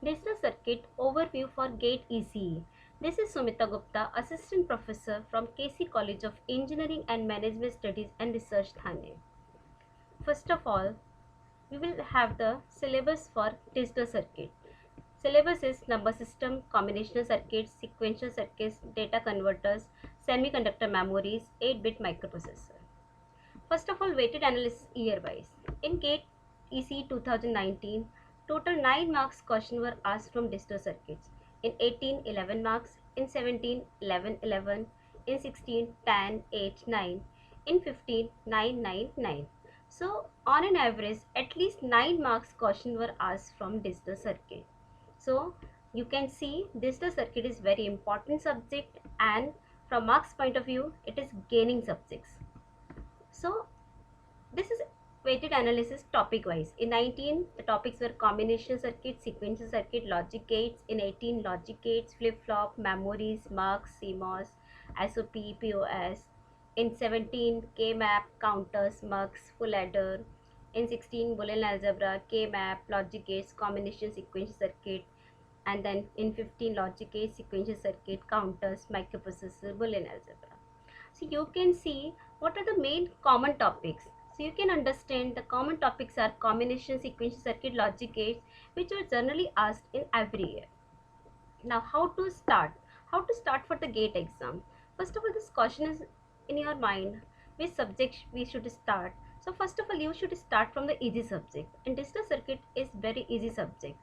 Digital Circuit Overview for GATE ECE. This is Sumita Gupta, Assistant Professor from KC College of Engineering and Management Studies and Research, Thane. First of all, we will have the syllabus for digital circuit. Syllabus is number system, combinational circuits, sequential circuits, data converters, semiconductor memories, 8-bit microprocessor. First of all, weighted analysis year-wise. In GATE EC 2019, total 9 marks question were asked from digital circuits. In 18, 11 marks. In 17, 11, 11. In 16, 10, 8, 9. In 15, 9, 9, 9. So, on an average, at least 9 marks question were asked from digital circuit. So, you can see digital circuit is very important subject, and from marks point of view, it is gaining subjects. So, this is weighted analysis topic wise. In 19, the topics were combinational circuit, sequential circuit, logic gates. In 18, logic gates, flip-flop, memories, mux, CMOS, SOP, POS. In 17, K-map, counters, mux, full adder. In 16, Boolean algebra, K-map, logic gates, combination sequential circuit. And then in 15, logic gates, sequential circuit, counters, microprocessor, Boolean algebra. So you can see what are the main common topics. So you can understand the common topics are combination, sequential circuit, logic gates, which are generally asked in every year. Now how to start? How to start for the GATE exam? First of all, this question is in your mind, which subject we should start. So first of all, you should start from the easy subject. And digital circuit is very easy subject.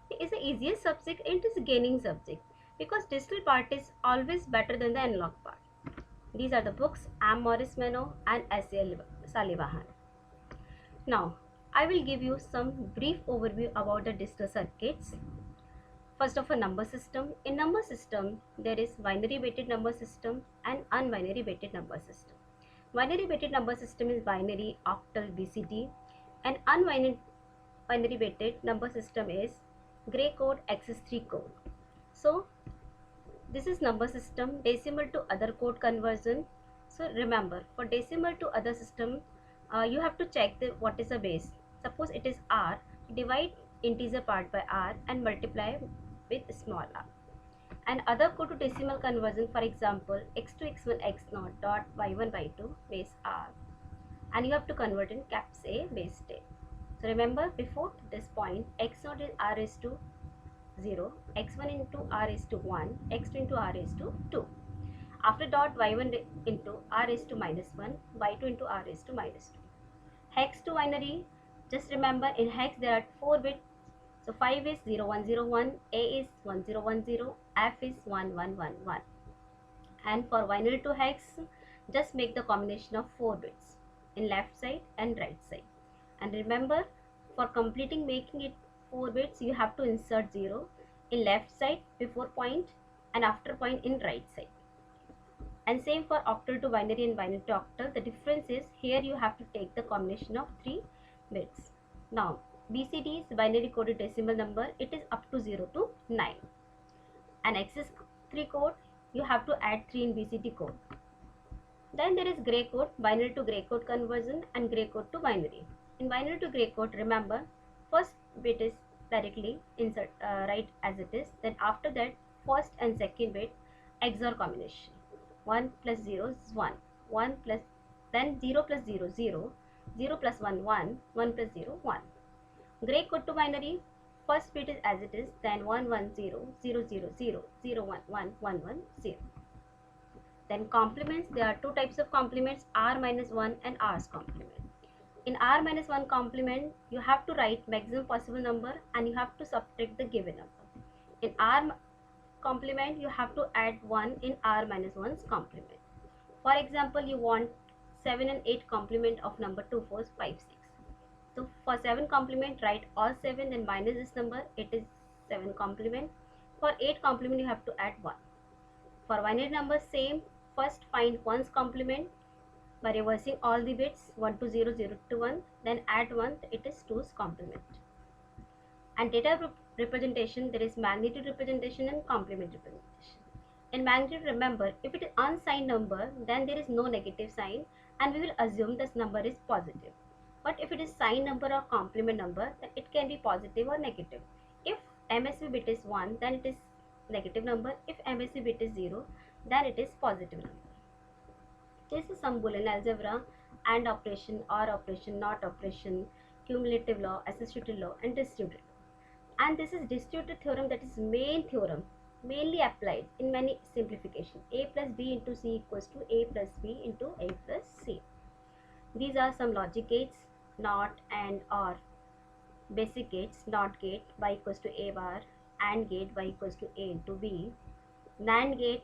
It is the easiest subject and it is a gaining subject because digital part is always better than the analog part. These are the books M. Morris Mano and S.A. Salivahan. Now, I will give you some brief overview about the digital circuits. First of all, number system. In number system, there is binary weighted number system and unbinary weighted number system. Binary weighted number system is binary, octal, BCD, and unbinary weighted number system is gray code, XS3 code. So, this is number system, decimal to other code conversion. So remember, for decimal to other system, you have to check what is the base. Suppose it is r, divide integer part by r and multiply with small r. And other code to decimal conversion, for example, x2 x1 x0 dot y1 y2 base r, and you have to convert in caps A base 10. So remember, before this point, x0 is r is to 0, x1 into r is to 1, x2 into r is to 2. After dot, y1 into r is to minus 1, y2 into r is to minus 2. Hex to binary, just remember in hex there are 4 bits. So 5 is 0101, A is 1010, F is 1111. And for binary to hex, just make the combination of 4 bits in left side and right side. And remember, for completing making it 4 bits, you have to insert 0 in left side before point and after point in right side. And same for octal to binary and binary to octal. The difference is here you have to take the combination of 3 bits. Now, BCD is binary coded decimal number. It is up to 0 to 9. And XS3 code, you have to add 3 in BCD code. Then there is gray code, binary to gray code conversion and gray code to binary. In binary to gray code, remember, first bit is directly insert right as it is. Then after that, first and second bit XOR combination. 1 plus 0 is 1. 1 plus, then 0 plus 0, 0. 0 plus 1, 1. 1 plus 0, 1. Gray code to binary, first bit is as it is, then 1, 1, 0, 0, 0, 0, 0, 1, 1, 1, 1, 0. Then complements, there are two types of complements, r minus 1 and r's complement. In r minus 1 complement, you have to write maximum possible number and you have to subtract the given number. In r complement, you have to add 1 in r minus 1's complement. For example, you want 7 and 8 complement of number 2, 4, 5, 6. So for 7 complement, write all 7 and minus this number, it is 7 complement. For 8 complement, you have to add 1. For binary number, same. First find 1's complement by reversing all the bits 1 to 0, 0 to 1, then add 1, it is 2's complement. And data representation, there is magnitude representation and complement representation. In magnitude, remember, if it is unsigned number, then there is no negative sign and we will assume this number is positive. But if it is signed number or complement number, then it can be positive or negative. If MSB bit is 1, then it is negative number. If MSB bit is 0, then it is positive number. This is some Boolean algebra, AND operation, OR operation, NOT operation, cumulative law, associative law, and distributive law. And this is distributive theorem, that is main theorem, mainly applied in many simplification. A plus B into C equals to A plus B into A plus C. These are some logic gates: NOT, AND, OR. Basic gates: NOT gate, Y equals to A bar; AND gate, Y equals to A into B; NAND gate,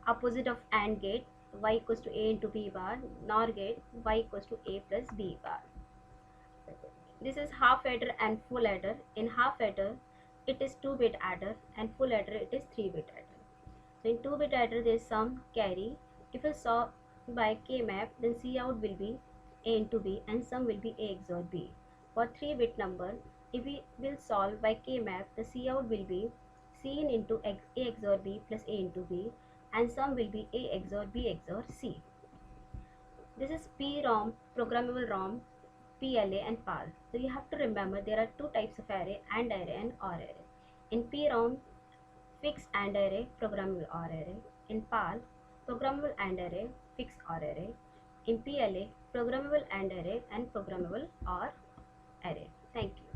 opposite of AND gate, Y equals to A into B bar; NOR gate, Y equals to A plus B bar. This is half adder and full adder. In half adder, it is 2-bit adder, and full adder, it is 3-bit adder. So in 2-bit adder, there is some carry. If you solve by K map, then C out will be A into B and sum will be A XOR B. For 3-bit number, if we will solve by K map, the C out will be C in into A XOR B plus A into B, and sum will be A XOR B XOR C. This is PROM, programmable ROM, PLA and PAL. So you have to remember there are two types of array: AND array and OR array. In PROM, fixed AND array, programmable OR array. In PAL, programmable AND array, fixed OR array. In PLA, programmable AND array and programmable OR array. Thank you.